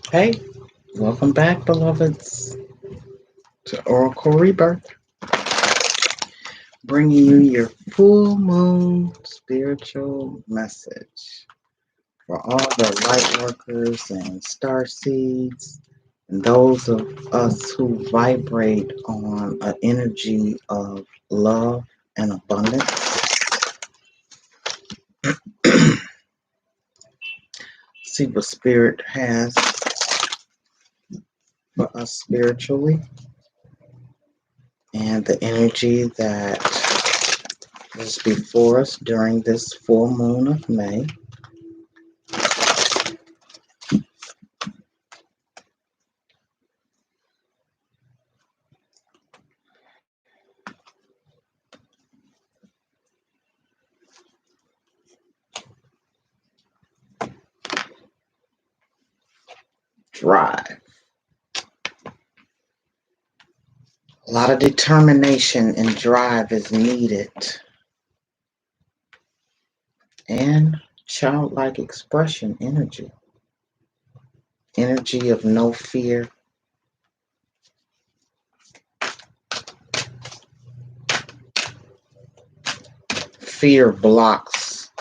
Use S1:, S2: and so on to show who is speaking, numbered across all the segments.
S1: Hey, welcome back, beloveds, to Oracle Rebirth, bringing you your full moon spiritual message for all the light workers and star seeds, and those of us who vibrate on an energy of love and abundance. See what Spirit has for us spiritually, and the energy that is before us during this full moon of May. Drive. A lot of determination and drive is needed, and childlike expression energy. Energy of no fear. Fear blocks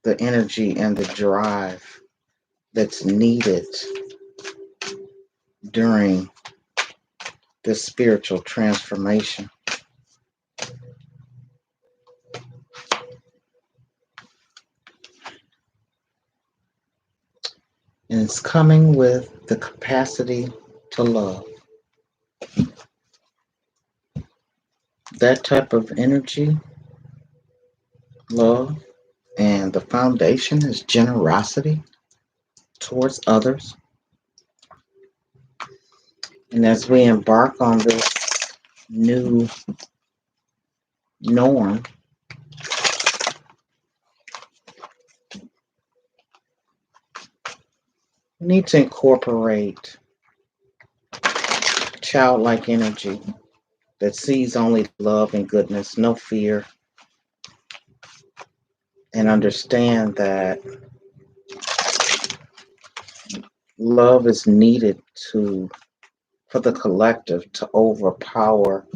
S1: the energy and the drive that's needed during this spiritual transformation. And it's coming with the capacity to love. That type of energy, love, and the foundation is generosity towards others. And as we embark on this new norm, we need to incorporate childlike energy that sees only love and goodness, no fear, and understand that love is needed to for the collective to overpower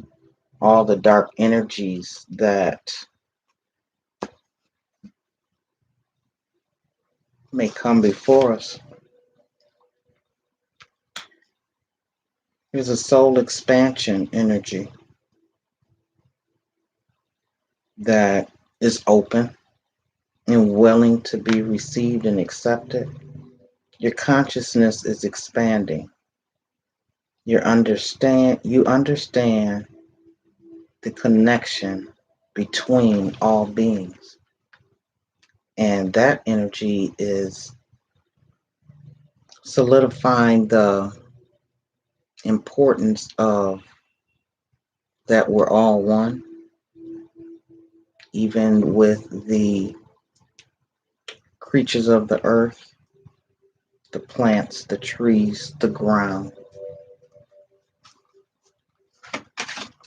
S1: all the dark energies that may come before us. There's a soul expansion energy that is open and willing to be received and accepted. Your consciousness is expanding. You understand the connection between all beings. And that energy is solidifying the importance of that we're all one, even with the creatures of the earth, the plants, the trees, the ground.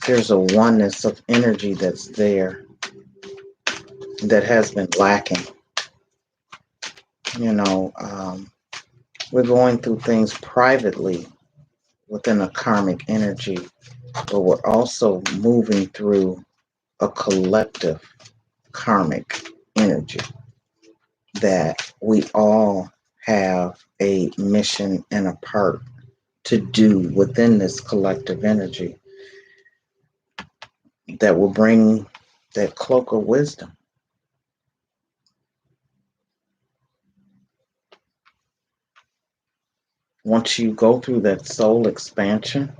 S1: There's a oneness of energy that's there that has been lacking. You know, we're going through things privately within a karmic energy, but we're also moving through a collective karmic energy that we all have a mission and a part to do within this collective energy that will bring that cloak of wisdom. Once you go through that soul expansion,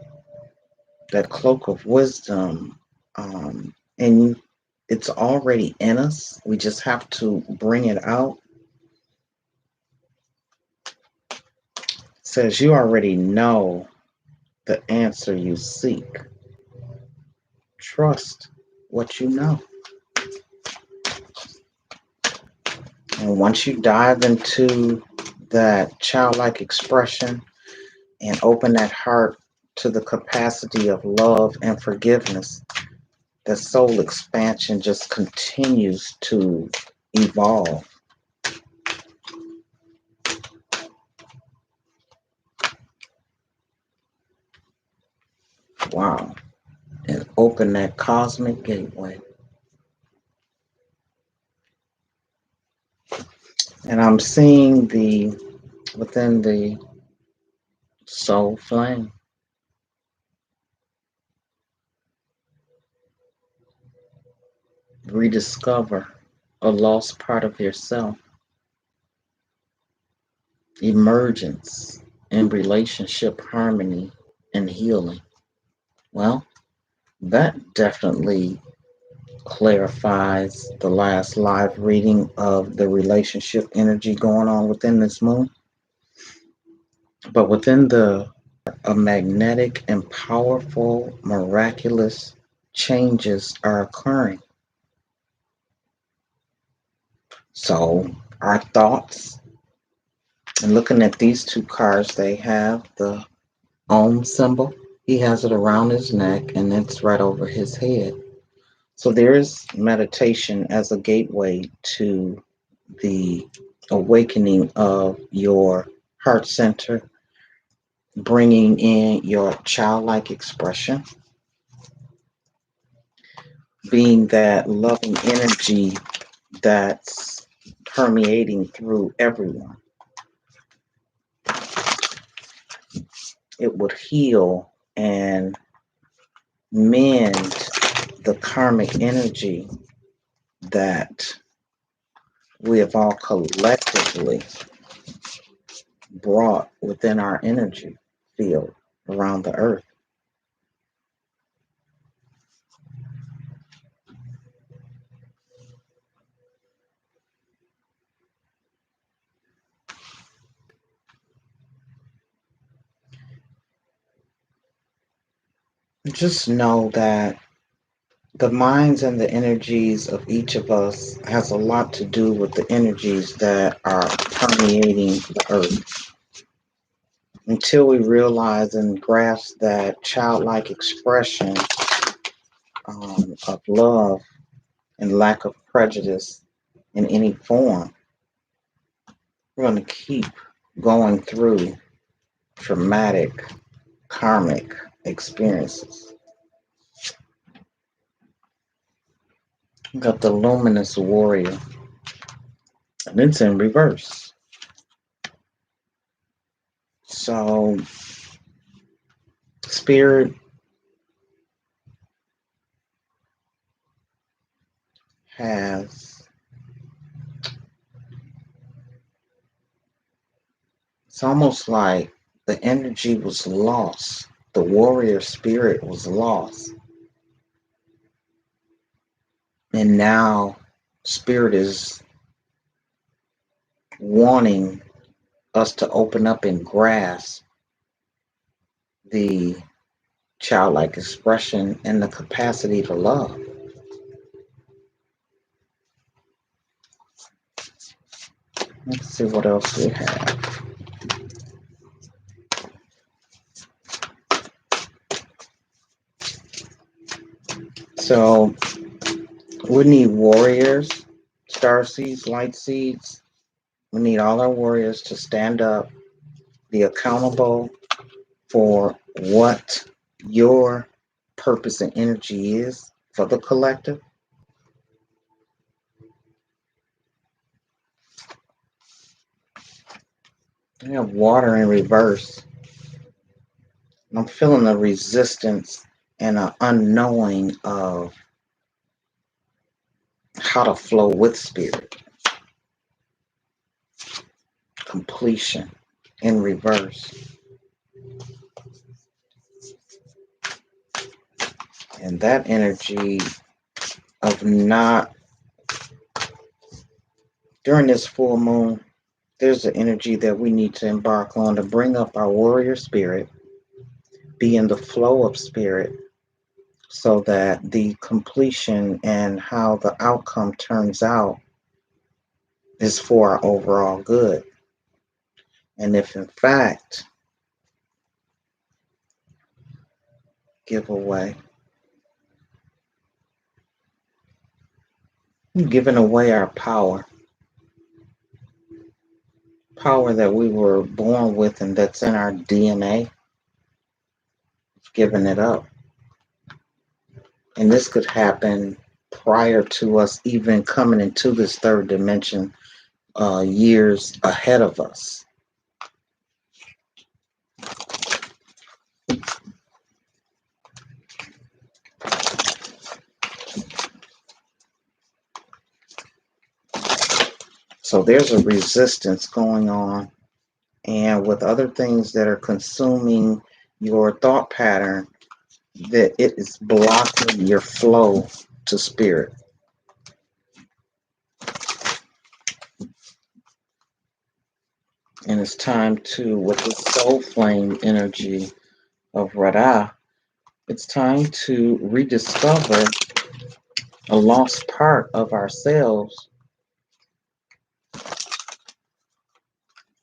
S1: that cloak of wisdom, and it's already in us, we just have to bring it out. It says you already know the answer you seek. Trust what you know. And once you dive into that childlike expression and open that heart to the capacity of love and forgiveness, the soul expansion just continues to evolve. Wow. And open that cosmic gateway. And I'm seeing the within the soul flame, rediscover a lost part of yourself, emergence in relationship harmony and healing. Well, that definitely clarifies the last live reading of the relationship energy going on within this moon. But within the a magnetic and powerful, miraculous changes are occurring. So our thoughts, and looking at these two cards, they have the Om symbol. He has it around his neck and it's right over his head. So there is meditation as a gateway to the awakening of your heart center, bringing in your childlike expression, being that loving energy that's permeating through everyone. It would heal and mend the karmic energy that we have all collectively brought within our energy field around the earth. Just know that the minds and the energies of each of us has a lot to do with the energies that are permeating the earth. Until we realize and grasp that childlike expression of love and lack of prejudice in any form, we're going to keep going through traumatic karmic experiences. We got the luminous warrior, and it's in reverse. So, spirit has, it's almost like the energy was lost. The warrior spirit was lost. And now, spirit is wanting us to open up and grasp the childlike expression and the capacity to love. Let's see what else we have. So we need warriors, star seeds, light seeds. We need all our warriors to stand up, be accountable for what your purpose and energy is for the collective. I have water in reverse. I'm feeling a resistance and an unknowing of how to flow with spirit. Completion in reverse. And that energy of not, during this full moon, there's an energy that we need to embark on to bring up our warrior spirit, be in the flow of spirit, so that the completion and how the outcome turns out is for our overall good. And if in fact, giveaway, giving away our power that we were born with and that's in our DNA, giving it up. And this could happen prior to us even coming into this third dimension, years ahead of us. So there's a resistance going on, and with other things that are consuming your thought pattern, that it is blocking your flow to spirit. And it's time to, with the soul flame energy of Radha, it's time to rediscover a lost part of ourselves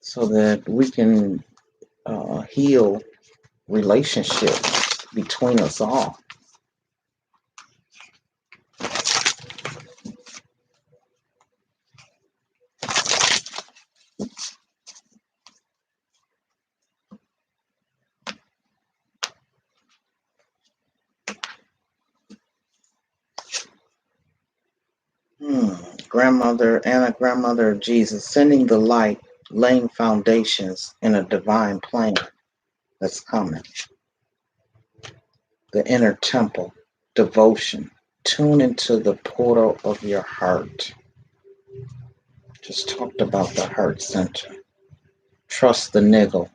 S1: so that we can heal relationships between us all. Grandmother Anna, grandmother of Jesus, sending the light, laying foundations in a divine plan that's coming. The inner temple, devotion, tune into the portal of your heart. Just talked about the heart center. Trust the niggle.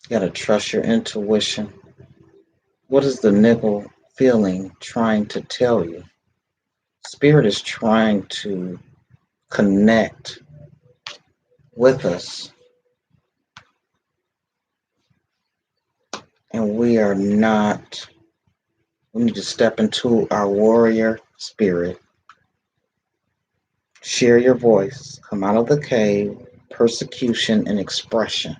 S1: You got to trust your intuition. What is the niggle feeling trying to tell you? Spirit is trying to connect with us, and we are not. We need to step into our warrior spirit. Share your voice. Come out of the cave, persecution and expression.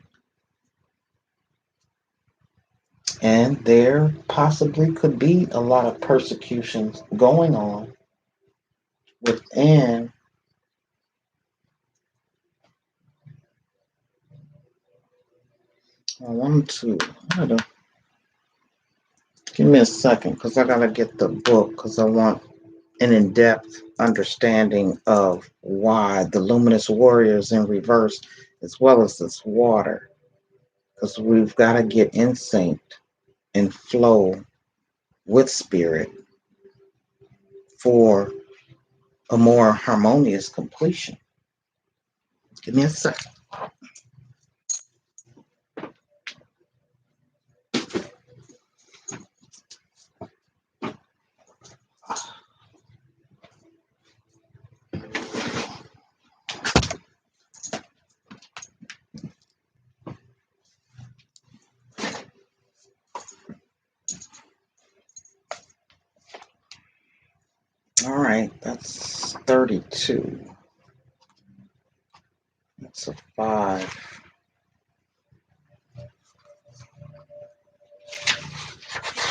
S1: And there possibly could be a lot of persecutions going on within. I don't, give me a second because I got to get the book because I want an in-depth understanding of why the luminous warrior is in reverse as well as this water, because we've got to get in sync and flow with spirit for a more harmonious completion. Give me a second. All right, that's 32. That's a 5.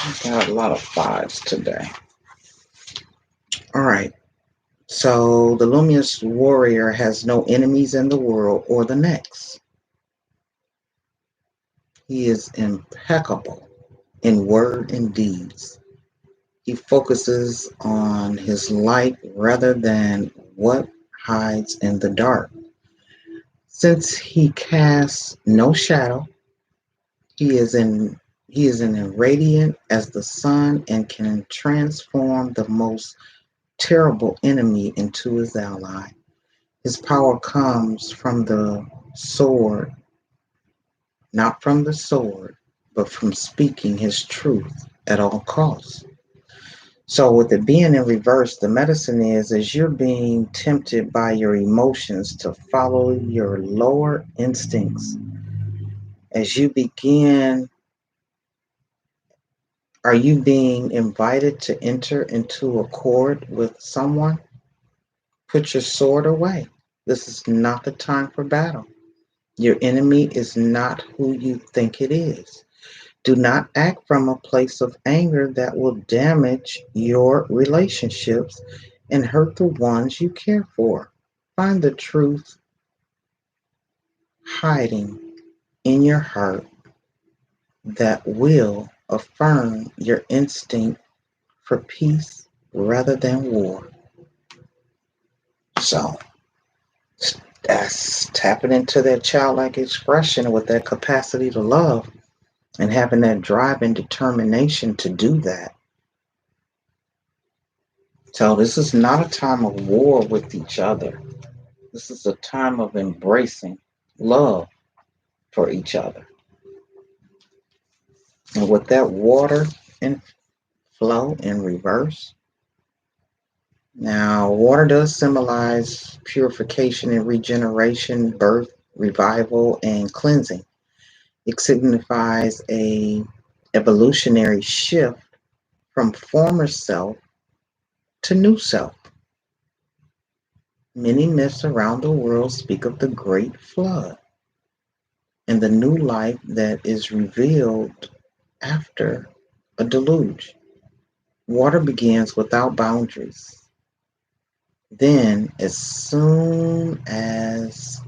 S1: I've got a lot of 5s today. All right. So the luminous warrior has no enemies in the world or the next. He is impeccable in word and deeds. He focuses on his light rather than what hides in the dark. Since he casts no shadow, he is in he is in radiant as the sun and can transform the most terrible enemy into his ally. His power comes from the sword, not from the sword, but from speaking his truth at all costs. So with it being in reverse, the medicine is as you're being tempted by your emotions to follow your lower instincts, as you begin, are you being invited to enter into accord with someone? Put your sword away. This is not the time for battle. Your enemy is not who you think it is. Do not act from a place of anger that will damage your relationships and hurt the ones you care for. Find the truth hiding in your heart that will affirm your instinct for peace rather than war. So that's tapping into that childlike expression with that capacity to love and having that drive and determination to do that. So this is not a time of war with each other. This is a time of embracing love for each other. And with that water and flow in reverse, now water does symbolize purification and regeneration, birth, revival, and cleansing. It signifies a evolutionary shift from former self to new self. Many myths around the world speak of the Great Flood and the new life that is revealed after a deluge. Water begins without boundaries. Then, as soon as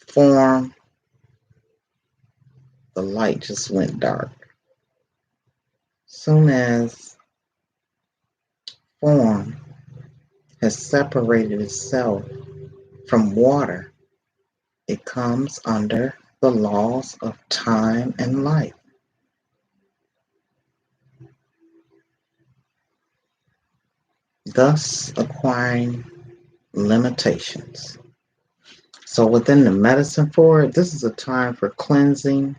S1: form, the light just went dark. Soon as form has separated itself from water, it comes under the laws of time and life, thus acquiring limitations. So, within the medicine for it, this is a time for cleansing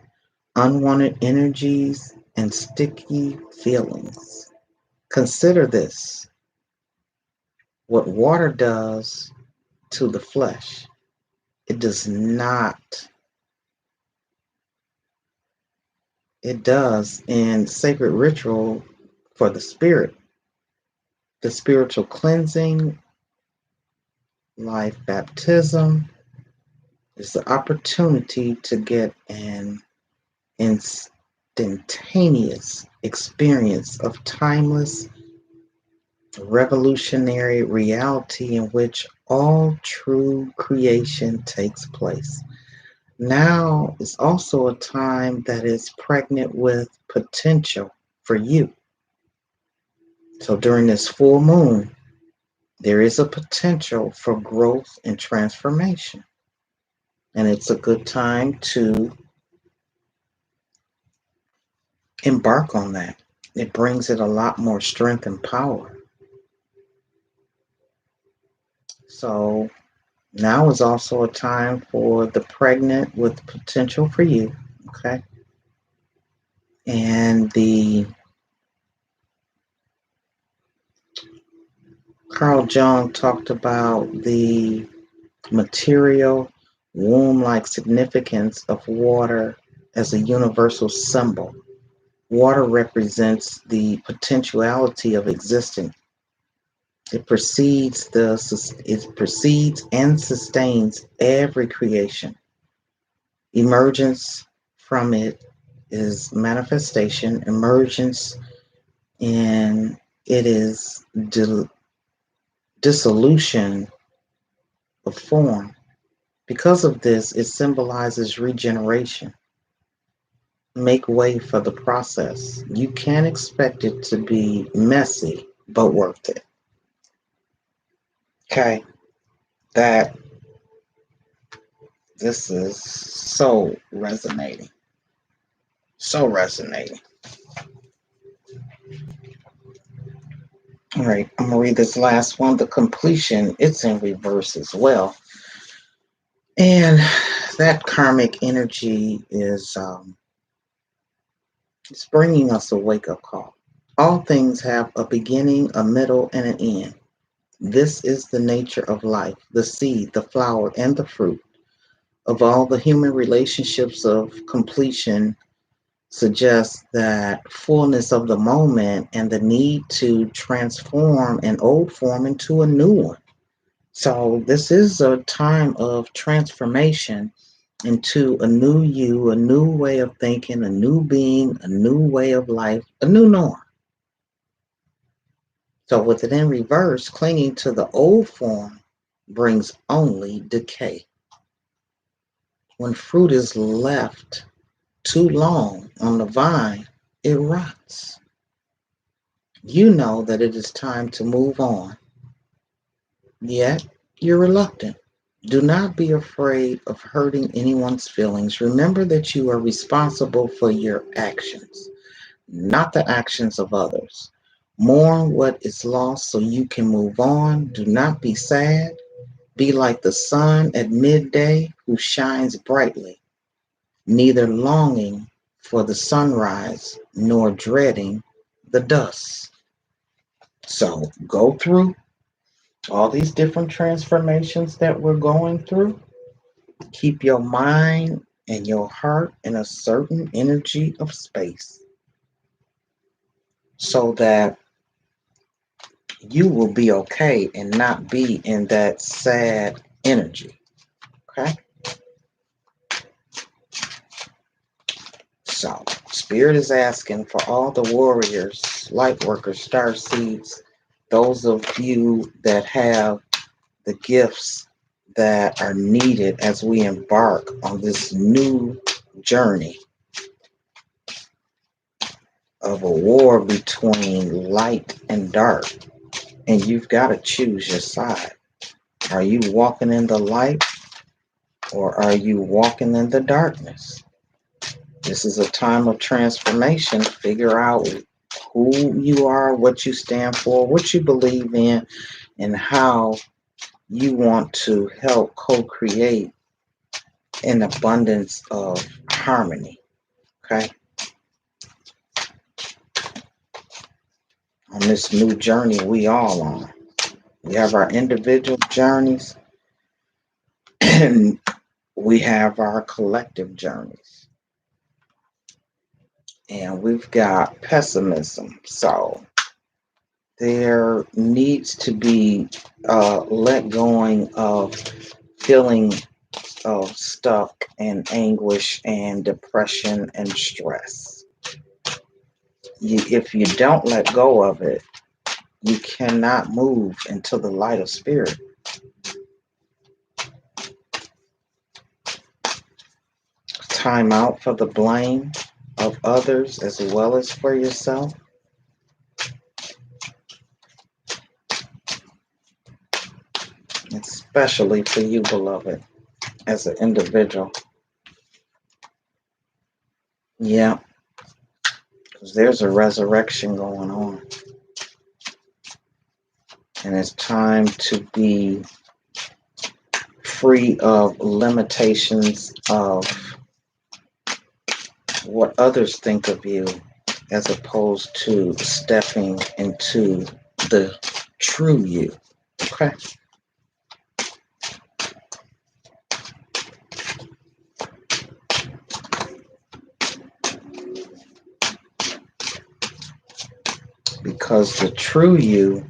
S1: unwanted energies and sticky feelings. Consider this: what water does to the flesh, it does not, it does in sacred ritual for the spirit. The spiritual cleansing, life baptism, is the opportunity to get an instantaneous experience of timeless, revolutionary reality in which all true creation takes place. Now is also a time that is pregnant with potential for you. So during this full moon, there is a potential for growth and transformation. And it's a good time to embark on that. It brings it a lot more strength and power. So now is also a time for the pregnant with potential for you. Okay. And the Carl Jung talked about the material womb like significance of water as a universal symbol. Water represents the potentiality of existence. It precedes and sustains every creation. Emergence from it is manifestation. Emergence and it is dissolution of form. Because of this, it symbolizes regeneration. Make way for the process. You can expect it to be messy, but worth it. Okay, that this is so resonating. So resonating. All right, I'm gonna read this last one. The completion, it's in reverse as well. And that karmic energy is it's bringing us a wake-up call. All things have a beginning, a middle, and an end. This is the nature of life, the seed, the flower, and the fruit of all the human relationships of completion suggests that fullness of the moment and the need to transform an old form into a new one. So this is a time of transformation into a new you, a new way of thinking, a new being, a new way of life, a new norm. So with it in reverse, clinging to the old form brings only decay. When fruit is left too long on the vine, it rots. You know that it is time to move on, yet you're reluctant. Do not be afraid of hurting anyone's feelings. Remember that you are responsible for your actions, not the actions of others. Mourn what is lost so you can move on. Do not be sad. Be like the sun at midday who shines brightly, neither longing for the sunrise nor dreading the dusk. So go through all these different transformations that we're going through. Keep your mind and your heart in a certain energy of space so that you will be okay and not be in that sad energy. Okay? So, Spirit is asking for all the warriors, light workers, star seeds, those of you that have the gifts that are needed as we embark on this new journey of a war between light and dark. And you've got to choose your side. Are you walking in the light or are you walking in the darkness? This is a time of transformation. Figure out who you are, what you stand for, what you believe in, and how you want to help co-create an abundance of harmony. Okay? On this new journey we all on. We have our individual journeys and we have our collective journeys. And we've got pessimism. So there needs to be let going of feeling of stuck and anguish and depression and stress. If you don't let go of it, you cannot move into the light of spirit. Time out for the blame of others as well as for yourself. Especially for you, beloved, as an individual. Yeah, because there's a resurrection going on. And it's time to be free of limitations of what others think of you as opposed to stepping into the true you. Okay? Because the true you,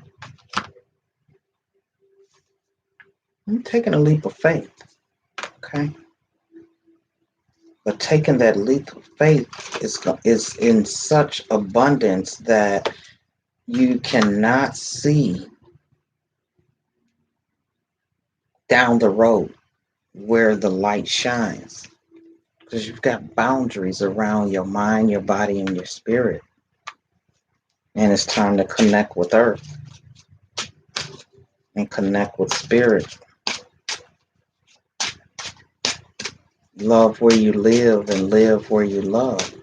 S1: I'm taking a leap of faith. Okay? But taking that leap of faith is in such abundance that you cannot see down the road where the light shines. Because you've got boundaries around your mind, your body, and your spirit. And it's time to connect with earth and connect with spirit. Love where you live and live where you love.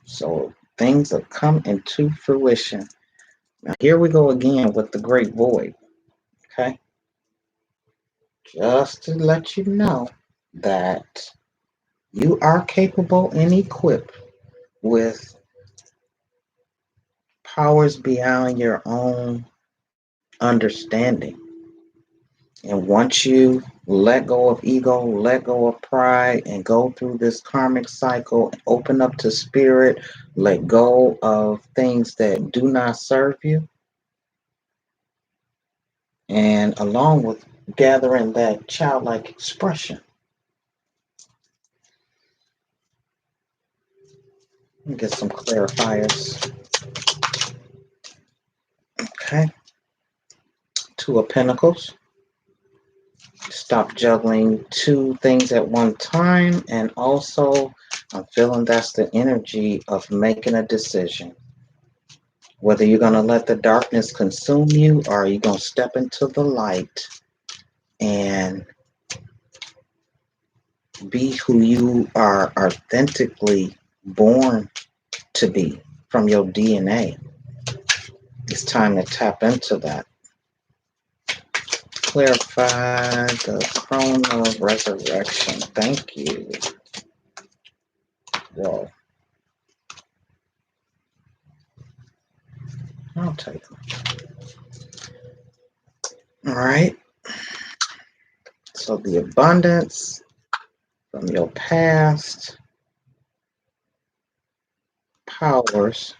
S1: So things have come into fruition. Now here we go again with the great void. Okay? Just to let you know that you are capable and equipped with powers beyond your own understanding. And once you let go of ego, let go of pride, and go through this karmic cycle, open up to spirit, let go of things that do not serve you, and along with gathering that childlike expression. Let me get some clarifiers. Okay. Two of Pentacles. Stop juggling two things at one time. And also, I'm feeling that's the energy of making a decision. Whether you're going to let the darkness consume you, or are you going to step into the light and be who you are authentically born to be from your DNA. It's time to tap into that. Clarify the Throne of Resurrection. Thank you. Whoa. I'll take them. All right. So the abundance from your past powers,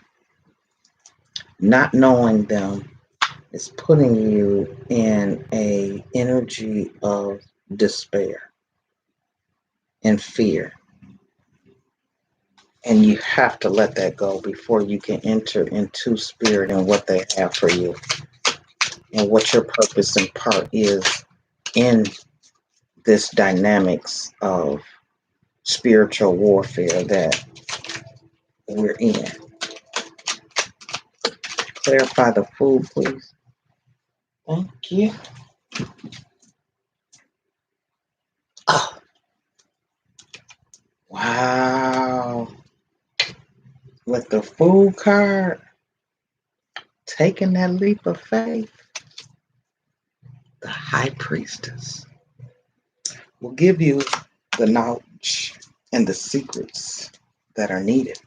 S1: not knowing them, is putting you in a energy of despair and fear. And you have to let that go before you can enter into spirit and what they have for you and what your purpose and part is in this dynamics of spiritual warfare that we're in. Clarify the food, please. Thank you. Oh, wow. With the food card, taking that leap of faith, the high priestess will give you the knowledge and the secrets that are needed.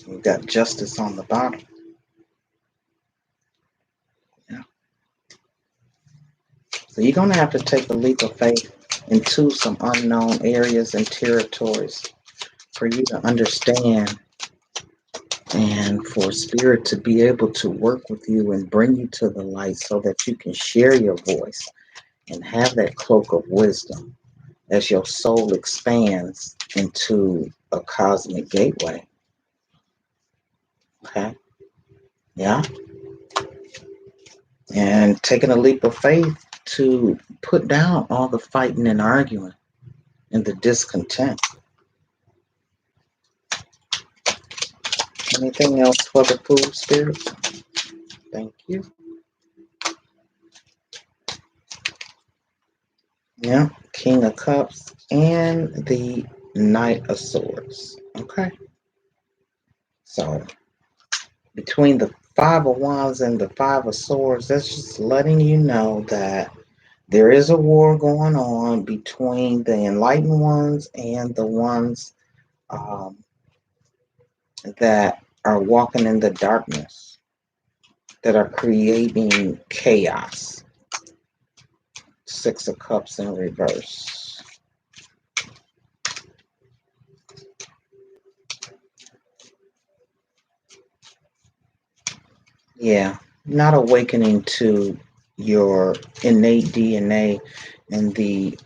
S1: We've got justice on the bottom. Yeah. So you're going to have to take a leap of faith into some unknown areas and territories for you to understand and for spirit to be able to work with you and bring you to the light so that you can share your voice and have that cloak of wisdom as your soul expands into a cosmic gateway. Okay? Yeah? And taking a leap of faith to put down all the fighting and arguing and the discontent. Anything else for the food spirit? Thank you. Yeah, King of Cups and the Knight of Swords. Okay. So between the Five of Wands and the Five of Swords, that's just letting you know that there is a war going on between the enlightened ones and the ones that are walking in the darkness, that are creating chaos. Six of Cups in reverse. Yeah, not awakening to your innate DNA and the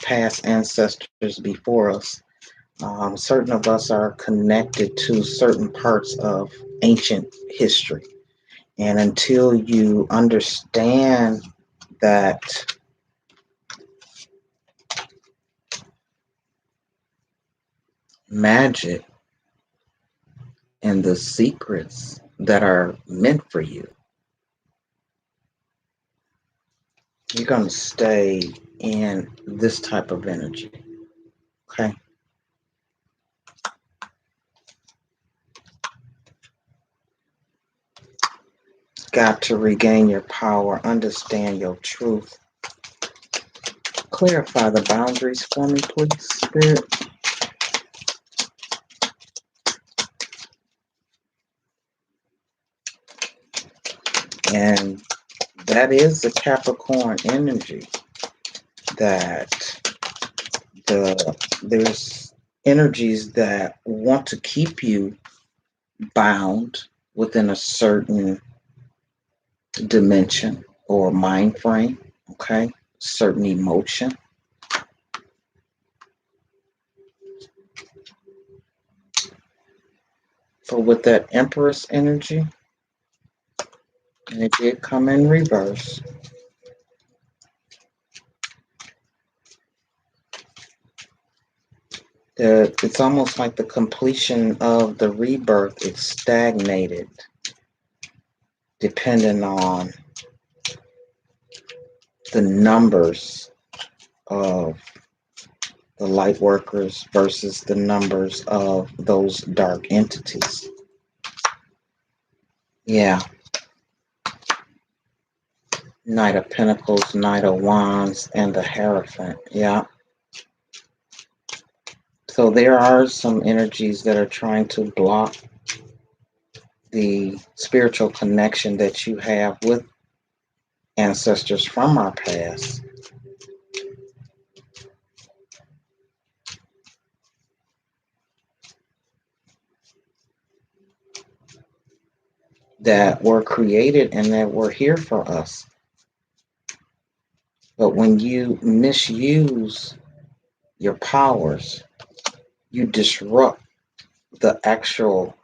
S1: past ancestors before us. Certain of us are connected to certain parts of ancient history. And until you understand that magic and the secrets that are meant for you, you're going to stay in this type of energy. Okay? Got to regain your power, understand your truth. Clarify the boundaries for me, please, Spirit. And that is the Capricorn energy, that there's energies that want to keep you bound within a certain dimension or mind frame, okay? Certain emotion. But with that Empress energy, And it did come in reverse. It's almost like the completion of the rebirth. It's stagnated, depending on the numbers of the light workers versus the numbers of those dark entities. Yeah. Knight of Pentacles, Knight of Wands, and the Hierophant. Yeah. So there are some energies that are trying to block the spiritual connection that you have with ancestors from our past. That were created and that were here for us. But when you misuse your powers, you disrupt the actual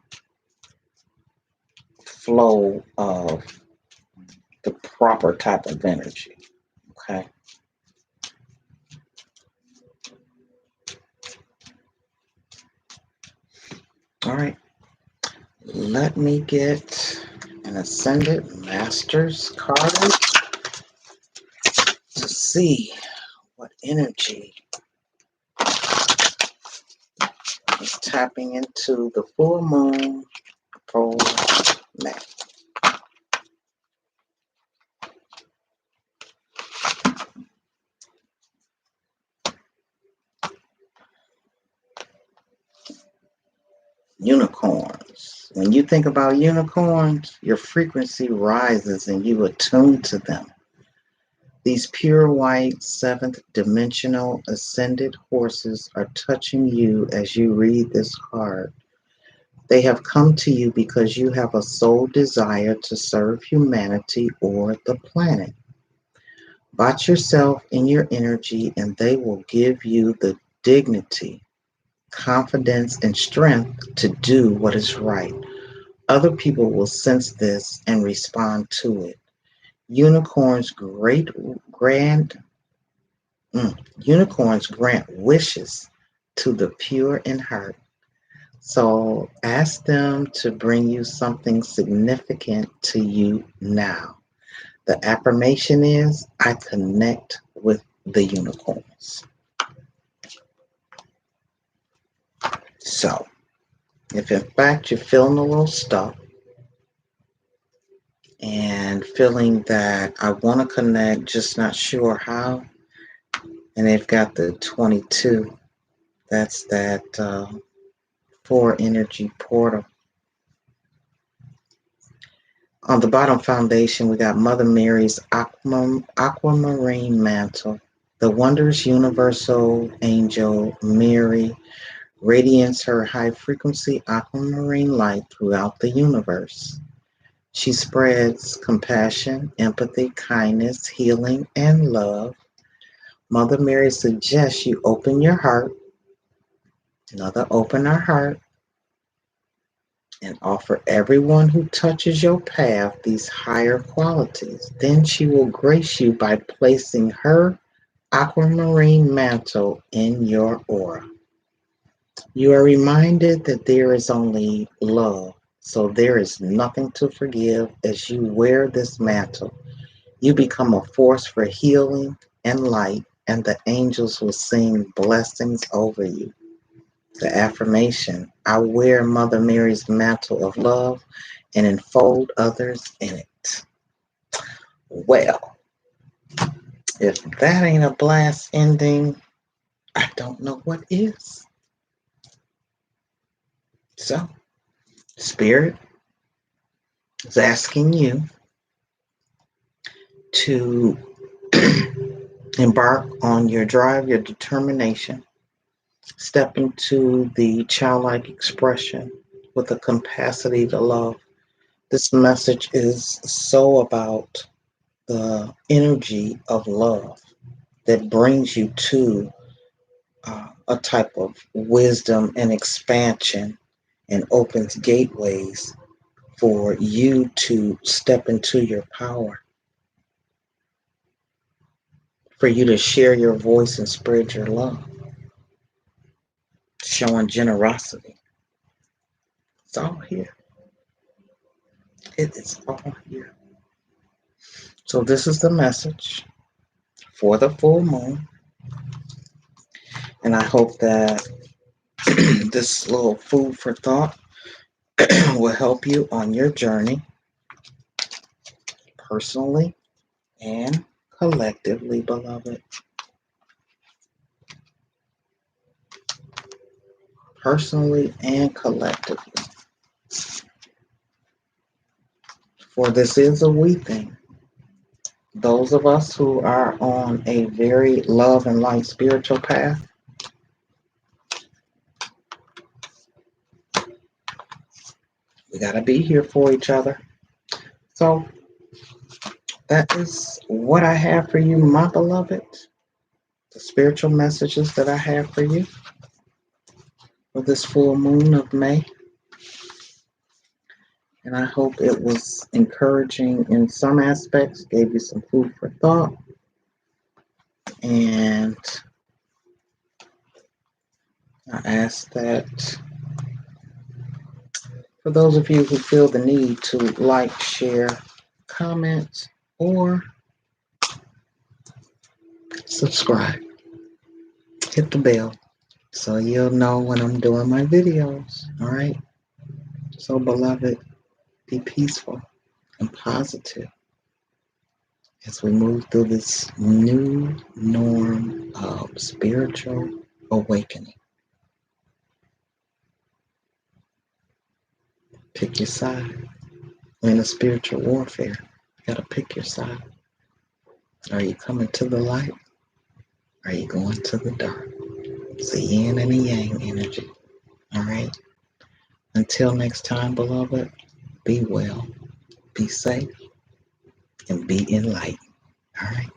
S1: flow of the proper type of energy. Okay. All right. Let me get an Ascended Masters card to see what energy is tapping into the full moon for May. Unicorns. When you think about unicorns, your frequency rises and you attune to them. These pure white, seventh dimensional ascended horses are touching you as you read this card. They have come to you because you have a sole desire to serve humanity or the planet. Watch yourself in your energy, and they will give you the dignity, confidence, and strength to do what is right. Other people will sense this and respond to it. Unicorns great grand Unicorns grant wishes to the pure in heart. So ask them to bring you something significant to you now. The affirmation is, I connect with the unicorns. So, if in fact you're feeling a little stuck and feeling that I want to connect, just not sure how, and they've got the 22, that's that 4 energy portal. On the bottom foundation, we got Mother Mary's aquamarine mantle. The wondrous universal angel Mary radiates her high frequency aquamarine light throughout the universe. She spreads compassion, empathy, kindness, healing, and love. Mother Mary suggests you open your heart, open our heart, and offer everyone who touches your path these higher qualities. Then she will grace you by placing her aquamarine mantle in your aura. You are reminded that there is only love, so there is nothing to forgive as you wear this mantle. You become a force for healing and light, and the angels will sing blessings over you. The affirmation, I wear Mother Mary's mantle of love and enfold others in it. Well, if that ain't a blast ending, I don't know what is. So, Spirit is asking you to embark on your drive, your determination, step into the childlike expression with a capacity to love. This message is so about the energy of love that brings you to a type of wisdom and expansion and opens gateways for you to step into your power, for you to share your voice and spread your love, showing generosity. It's all here. It is all here. So this is the message for the full moon. And I hope that this little food for thought will help you on your journey, personally and collectively, beloved. Personally and collectively. For this is a we thing. Those of us who are on a very love and light spiritual path, we got to be here for each other. So that is what I have for you, my beloved. The spiritual messages that I have for you for this full moon of May. And I hope it was encouraging in some aspects, gave you some food for thought. And I ask that for those of you who feel the need to like, share, comment, or subscribe, hit the bell so you'll know when I'm doing my videos. All right. So, beloved, be peaceful and positive as we move through this new norm of spiritual awakening. Pick your side. We're in a spiritual warfare. You got to pick your side. Are you coming to the light? Are you going to the dark? It's a yin and a yang energy. All right. Until next time, beloved, be well, be safe, and be enlightened. All right.